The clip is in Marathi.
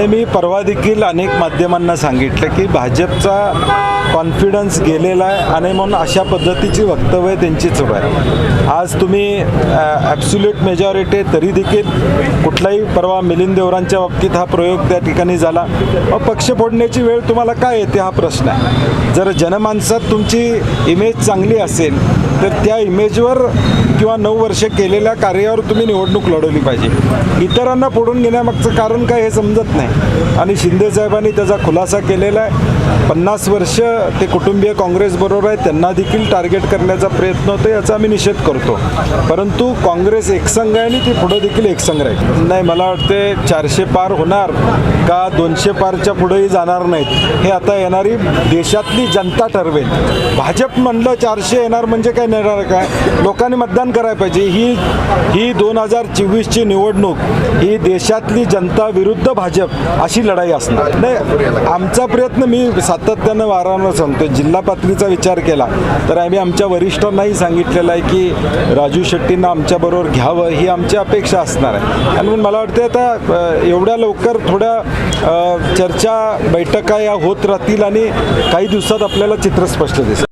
मी परवा देखील अनेक माध्यमांना सांगितलं की भाजपचा कॉन्फिडन्स गेलेला आहे आणि म्हणून अशा पद्धतीची वक्तव्य त्यांची सुरू आहे. आज तुम्ही ॲब्सोल्यूट मेजॉरिटी तरी देखील कुठलाही परवा मिलिंद देवरांच्या बाबतीत हा प्रयोग त्या ठिकाणी झाला. मग पक्ष फोडण्याची वेळ तुम्हाला काय येते हा प्रश्न आहे. जर जनमानसात तुमची इमेज चांगली असेल तर त्या इमेजवर किंवा 9 वर्ष केलेल्या कार्यावर तुम्ही निवडणूक लढवली पाहिजे. इतरांना फोडून घेण्यामागचं कारण काय हे समजत नाही. आणि शिंदेसाहेबांनी त्याचा खुलासा केलेला आहे. 50 वर्ष ते कुटुंबीय काँग्रेसबरोबर आहे, त्यांना देखील टार्गेट करण्याचा प्रयत्न होतो, याचा आम्ही निषेध करतो. परंतु काँग्रेस एकसंघ आहे आणि ती पुढं देखील एकसंघ राहील. नाही, मला वाटते 400 पार होणार का 200 पारच्या पुढेही जाणार नाहीत हे आता येणारी देशातली जनता ठरवेल. भाजप म्हणलं 400 येणार म्हणजे काय येणार काय, लोकांनी मतदान करायला पाहिजे. ही 2024ची निवडणूक ही देशातली जनता विरुद्ध भाजप अशी लढाई असणार. नाही, आमचा प्रयत्न मी सातत्यानं वारंवार सांगतो. जिल्हा पातळीचा विचार केला तर आम्ही आमच्या वरिष्ठांनाही सांगितलेलं आहे की राजू शेट्टींना आमच्याबरोबर घ्यावं ही आमची अपेक्षा असणार आहे. आणि मला वाटते आता एवढ्या लवकर थोड्या चर्चा बैठका या होत राहतील आणि काही दिवसात आपल्याला चित्र स्पष्ट दिसेल.